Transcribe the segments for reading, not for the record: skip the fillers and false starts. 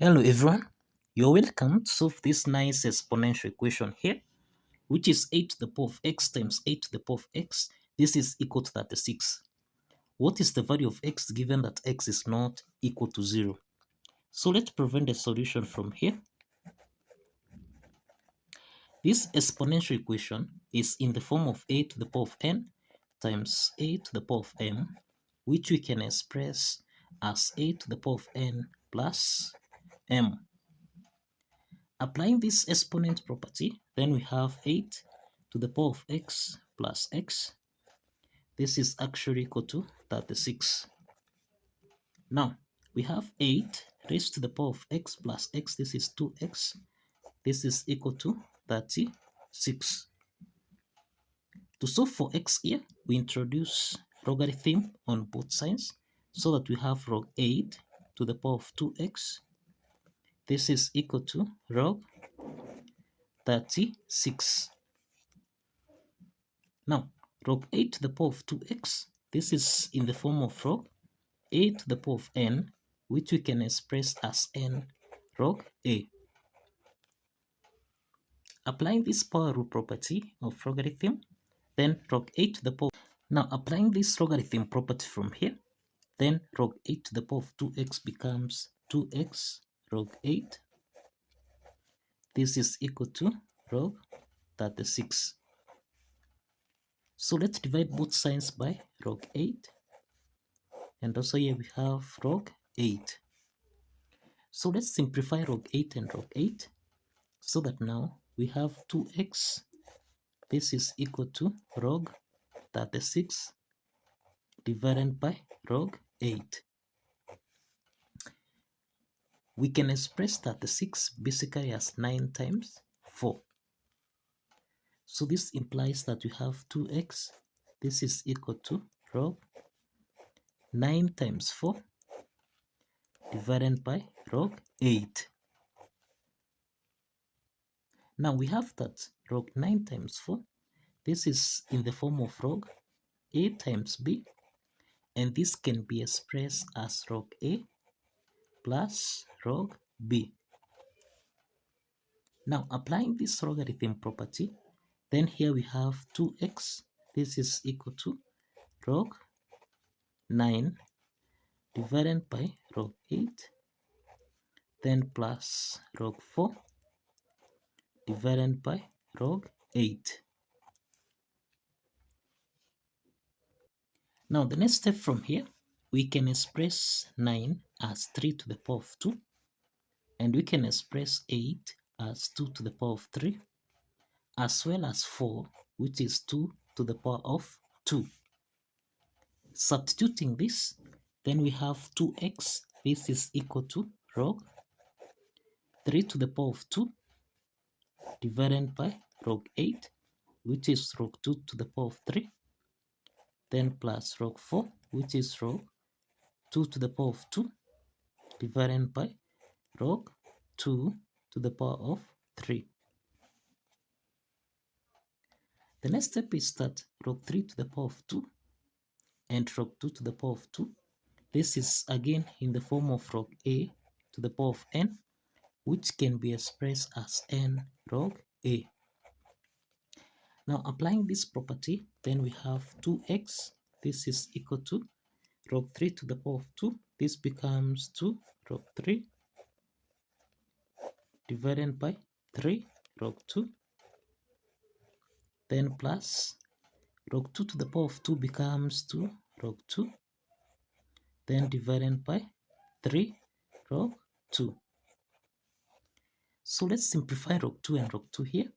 Hello everyone, you're welcome to solve this nice exponential equation here, which is 8 to the power of x times 8 to the power of x. This is equal to 36. What is the value of x given that x is not equal to 0? So let's prevent the solution from here. This exponential equation is in the form of a to the power of n times a to the power of m, which we can express as a to the power of n plus m. Applying this exponent property, then we have 8 to the power of x plus x. This is actually equal to 36. Now, we have 8 raised to the power of x plus x. This is 2x. This is equal to 36. To solve for x here, we introduce logarithm on both sides so that we have log 8 to the power of 2x. This is equal to log 36. Now, log 8 to the power of 2x, this is in the form of log a to the power of n, which we can express as n log a. Applying this power rule property of logarithm, then log 8 to the power. Now, applying this logarithm property from here, then log 8 to the power of 2x becomes 2x log 8. This is equal to log 36. So let's divide both sides by log 8. And also here we have log 8. So let's simplify log 8 and log 8 so that now we have 2x. This is equal to log 36 divided by log 8. We can express 36 basically as 9 times 4. So this implies that we have 2x. This is equal to log 9 times 4 divided by log 8. Now we have that log 9 times 4. This is in the form of log a times b, and this can be expressed as log a plus log b. Now applying this logarithm property, then here we have 2x. This is equal to log 9 divided by log 8, then plus log 4 divided by log 8. Now the next step from here, we can express 9 as 3 to the power of 2, and we can express 8 as 2 to the power of 3, as well as 4, which is 2 to the power of 2. Substituting this, then we have 2x. This is equal to log 3 to the power of 2 divided by log 8, which is log 2 to the power of 3, then plus log 4, which is log 2 to the power of 2 divided by log 2 to the power of 3. The next step is that log 3 to the power of 2 and log 2 to the power of 2. This is again in the form of log a to the power of n, which can be expressed as n log a. Now applying this property, then we have 2x. This is equal to log 3 to the power of 2. This becomes 2 log 3 divided by 3 log 2. Then plus log 2 to the power of 2 becomes 2 log 2. Then divided by 3 log 2. So let's simplify log 2 and log 2 here,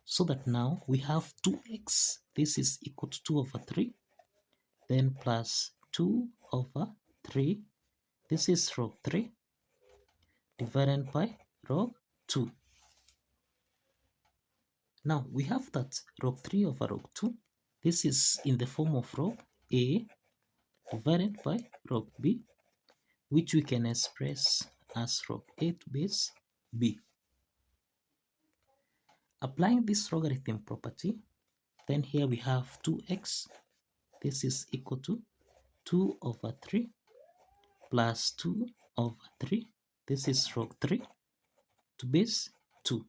so that now we have 2x. This is equal to 2 over 3. Then plus 2 over 3. This is log 3 divided by log 2. Now we have that log 3 over log 2. This is in the form of log a divided by log b, which we can express as log a to base b. Applying this logarithm property, then here we have 2x. This is equal to 2 over 3 plus 2 over 3 This is log 3 to base 2.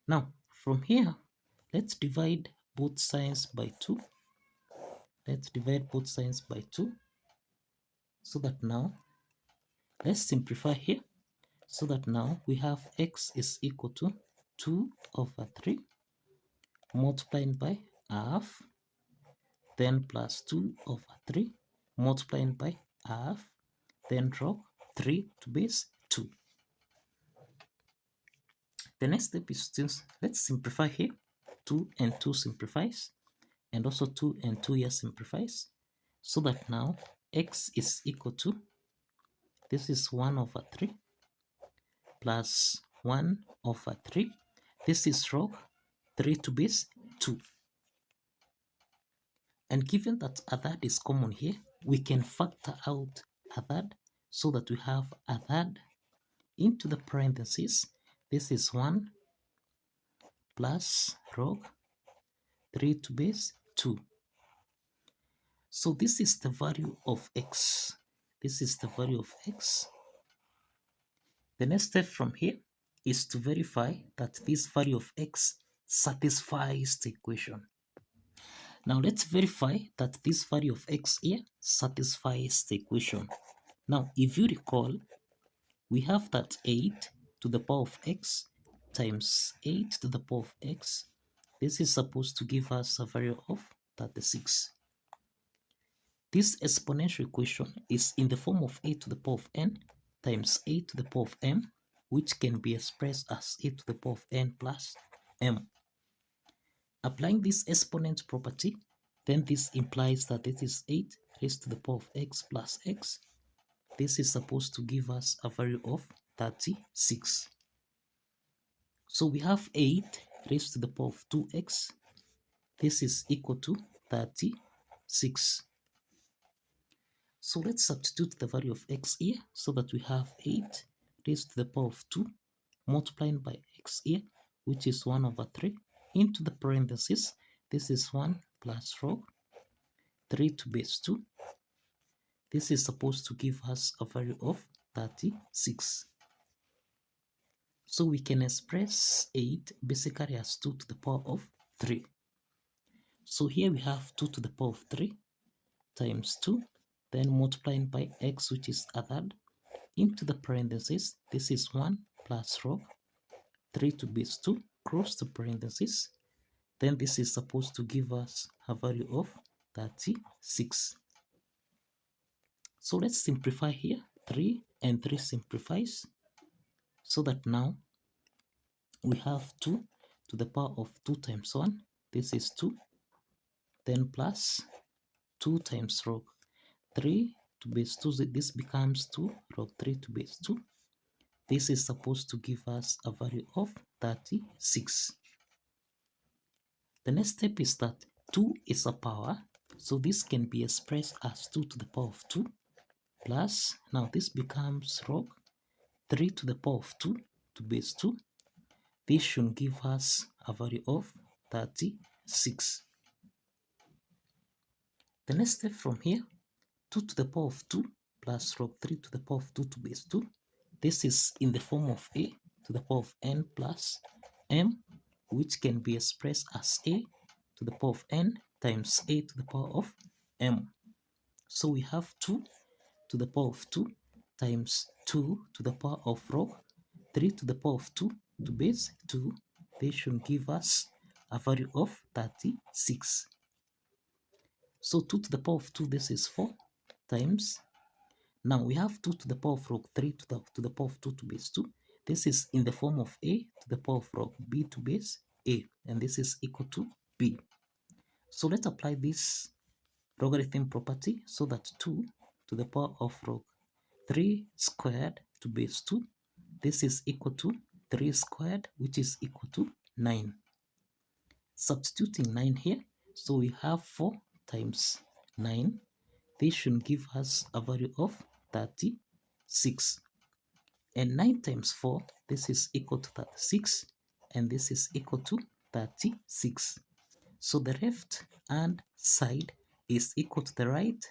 Now, from here, let's divide both sides by 2. Let's divide both sides by 2. So that now, let's simplify here. So that now we have x is equal to 2 over 3 multiplied by half, then plus 2 over 3 multiplied by half, then log 3 to base 2. The next step is let's simplify here. 2 and 2 simplifies, and also 2 and 2 here simplifies, so that now x is equal to, this is 1 over 3 plus 1 over 3. This is log 3 to base 2. And given that a third is common here, we can factor out a third so that we have a third into the parentheses. This is 1 plus log 3 to base 2. So this is the value of x. This is the value of x. The next step from here is to verify that this value of x satisfies the equation. Now let's verify that this value of x here satisfies the equation. Now, if you recall, we have that 8 to the power of x times 8 to the power of x. This is supposed to give us a value of 36. This exponential equation is in the form of a to the power of n times a to the power of m, which can be expressed as a to the power of n plus m. Applying this exponent property, then this implies that this is 8 raised to the power of x plus x. This is supposed to give us a value of 36. So we have 8 raised to the power of 2x. This is equal to 36. So let's substitute the value of x here so that we have 8 raised to the power of 2 multiplied by x here, which is 1 over 3, into the parentheses. This is 1 plus log 3 to base 2. This is supposed to give us a value of 36. So we can express 8 basically as 2 to the power of 3. So here we have 2 to the power of 3 times 2, then multiplied by x, which is a third, into the parentheses. This is 1 plus log 3 to base 2, close the parentheses. Then this is supposed to give us a value of 36. So let's simplify here. 3 and 3 simplifies, so that now we have 2 to the power of 2 times 1. This is 2. Then plus 2 times log 3 to base 2. This becomes 2 log 3 to base 2. This is supposed to give us a value of 36. The next step is that 2 is a power, so this can be expressed as 2 to the power of 2 plus, now this becomes log 3 to the power of 2 to base 2. This should give us a value of 36. The next step from here, 2 to the power of 2 plus log 3 to the power of 2 to base 2. This is in the form of a to the power of n plus m, which can be expressed as a to the power of n times a to the power of m. So we have 2 to the power of 2 times 2 to the power of log 3 to the power of 2 to base 2. They should give us a value of 36. So 2 to the power of 2, this is 4 times. Now we have 2 to the power of log 3 to the power of 2 to base 2. This is in the form of a to the power of log b to base a, and this is equal to b. So let's apply this logarithm property so that 2 to the power of log 3 squared to base 2, this is equal to 3 squared, which is equal to 9. Substituting 9 here, so we have 4 times 9. This should give us a value of 36. And 9 times 4, this is equal to 36, and this is equal to 36. So the left hand side is equal to the right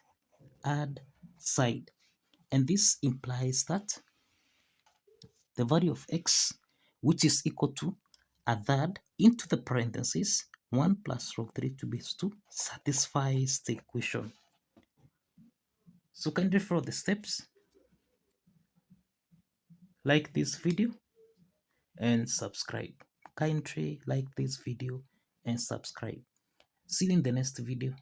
hand side. And this implies that the value of x, which is equal to a third into the parentheses 1 plus log 3 to base 2, satisfies the equation. So kindly follow the steps, like this video and subscribe. Kindly like this video and subscribe. See you in the next video.